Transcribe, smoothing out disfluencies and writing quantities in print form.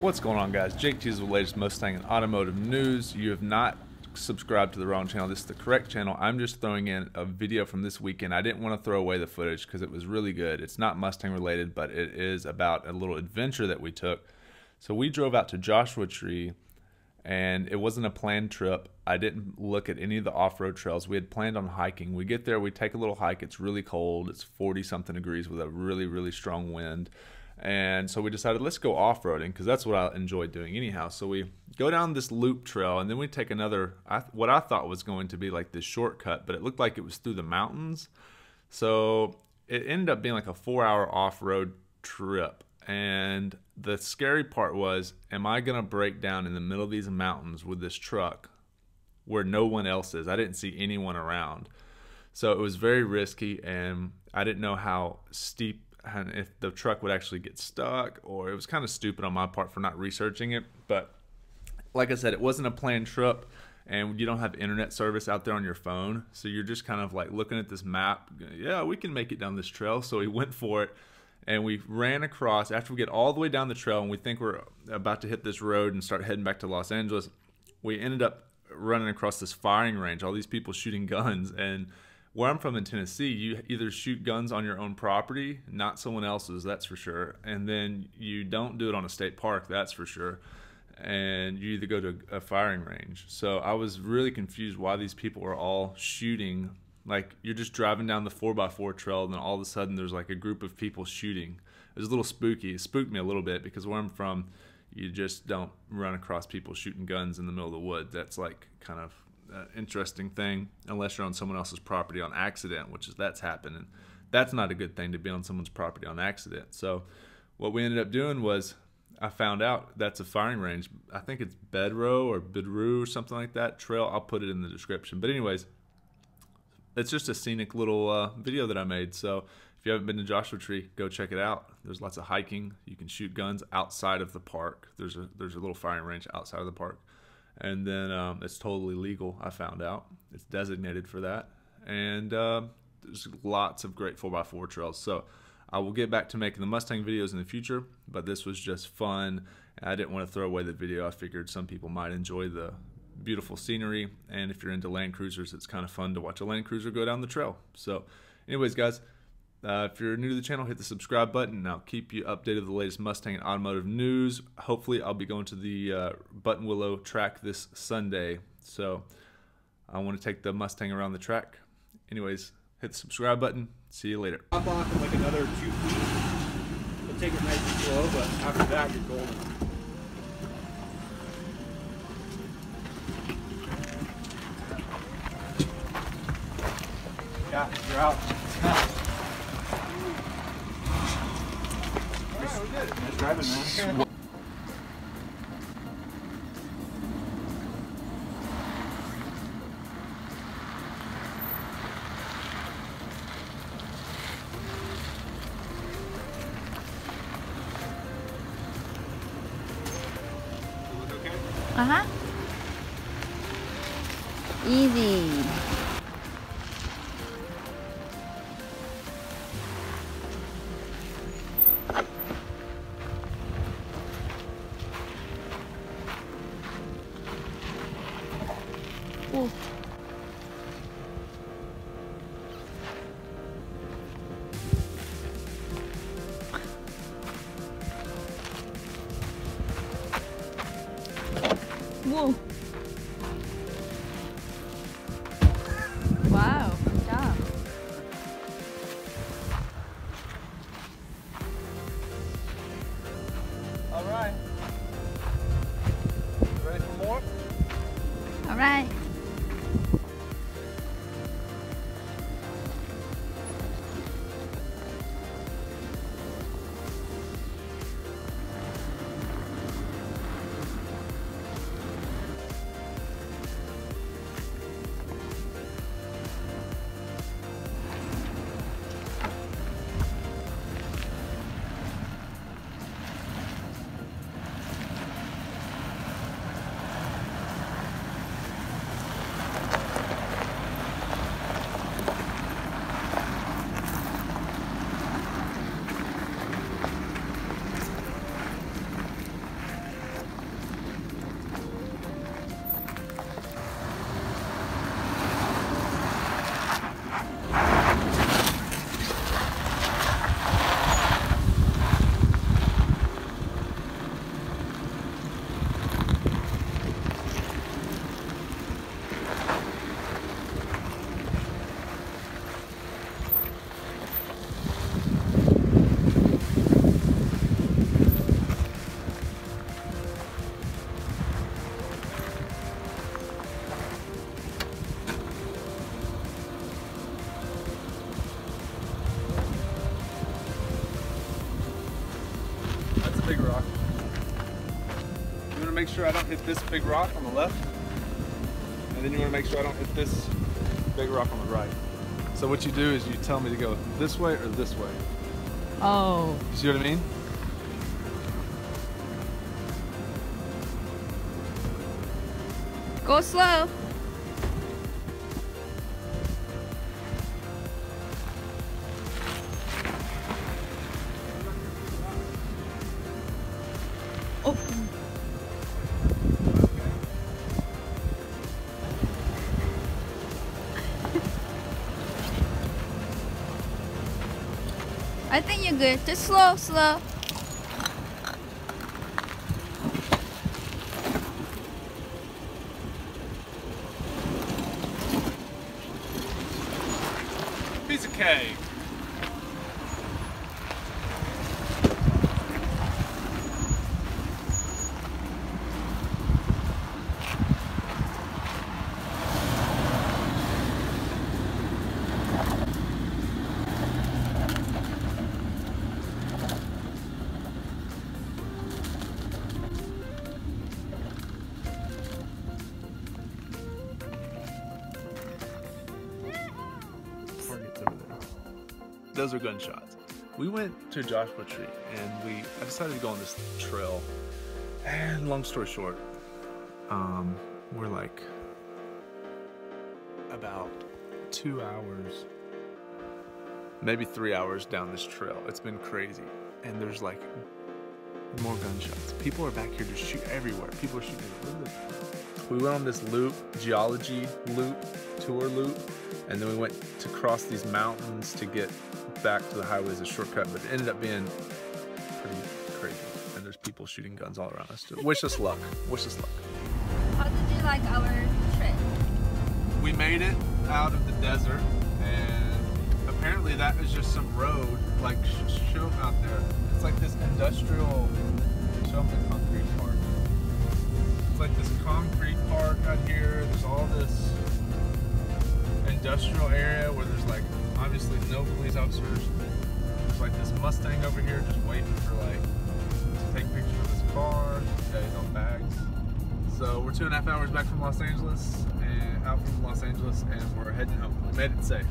What's going on, guys? Jake Tiesler with the latest Mustang and automotive news. You have not subscribed to the wrong channel. This is the correct channel. I'm just throwing in a video from this weekend. I didn't want to throw away the footage because it was really good. It's not Mustang related, but it is about a little adventure that we took. So we drove out to Joshua Tree, and it wasn't a planned trip. I didn't look at any of the off-road trails. We had planned on hiking. We get there, we take a little hike. It's really cold. It's 40-something degrees with a really, really strong wind. And so we decided, let's go off-roading, because that's what I enjoy doing anyhow. So we go down this loop trail, and then we take another, what I thought was going to be like this shortcut, but it looked like it was through the mountains. So it ended up being like a 4-hour off-road trip. And the scary part was, am I going to break down in the middle of these mountains with this truck where no one else is? I didn't see anyone around. So it was very risky, and I didn't know how steep and if the truck would actually get stuck, or it was kind of stupid on my part for not researching it. But like I said, it wasn't a planned trip, and you don't have internet service out there on your phone, so you're just kind of like looking at this map. Yeah, we can make it down this trail. So we went for it, and we ran across. After we get all the way down the trail and we think we're about to hit this road and start heading back to Los Angeles, we ended up running across this firing range, all these people shooting guns. And where I'm from in Tennessee, you either shoot guns on your own property, not someone else's, that's for sure, and then you don't do it on a state park, that's for sure, and you either go to a firing range. So I was really confused why these people were all shooting. Like, you're just driving down the 4x4 trail, and then all of a sudden there's like a group of people shooting. It was a little spooky. It spooked me a little bit, because where I'm from, you just don't run across people shooting guns in the middle of the woods. That's like kind of interesting thing, unless you're on someone else's property on accident, that's happened, and that's not a good thing, to be on someone's property on accident. So what we ended up doing was, I found out that's a firing range. I think it's Bedrow or Bidru or something like that trail. I'll put it in the description. But anyways, it's just a scenic little video that I made. So if you haven't been to Joshua Tree, go check it out. There's lots of hiking. You can shoot guns outside of the park. There's a little firing range outside of the park. And then it's totally legal, I found out. It's designated for that. And there's lots of great 4x4 trails. So I will get back to making the Mustang videos in the future, but this was just fun. I didn't want to throw away the video. I figured some people might enjoy the beautiful scenery, and if you're into Land Cruisers, it's kind of fun to watch a Land Cruiser go down the trail. So anyways, guys, if you're new to the channel, hit the subscribe button, and I'll keep you updated with the latest Mustang and automotive news. Hopefully, I'll be going to the Buttonwillow track this Sunday, so I want to take the Mustang around the track. Anyways, hit the subscribe button. See you later. Hop off in like another 2 feet. We'll take it nice and slow, but after that, you're golden. Yeah, you're out. Nice driving, man. Easy. Ooh. Whoa. Wow, good job. All right. Ready for more? All right. want to make sure I don't hit this big rock on the left, and then you want to make sure I don't hit this big rock on the right. So what you do is you tell me to go this way or this way. Oh. You see what I mean? Go slow. Oh. I think you're good. Just slow, slow. Piece of cake. Target's over there. Those are gunshots. We went to Joshua Tree and I decided to go on this trail. And long story short, we're like about 2 hours, maybe 3 hours down this trail. It's been crazy. And there's like more gunshots. People are back here just shooting everywhere. People are shooting everywhere. We went on this loop, geology loop, tour loop, and then we went to cross these mountains to get back to the highway as a shortcut, but it ended up being pretty crazy. And there's people shooting guns all around us. Wish us luck. Wish us luck. How did you like our trip? We made it out of the desert, and apparently that is just some road, like show out there. It's like this industrial, show them the concrete part. It's like this concrete park out here. There's all this industrial area where there's like obviously no police officers. There's like this Mustang over here just waiting for like to take pictures of this car, he's on bags. So we're 2.5 hours back from Los Angeles and out from Los Angeles, and we're heading home. We made it safe.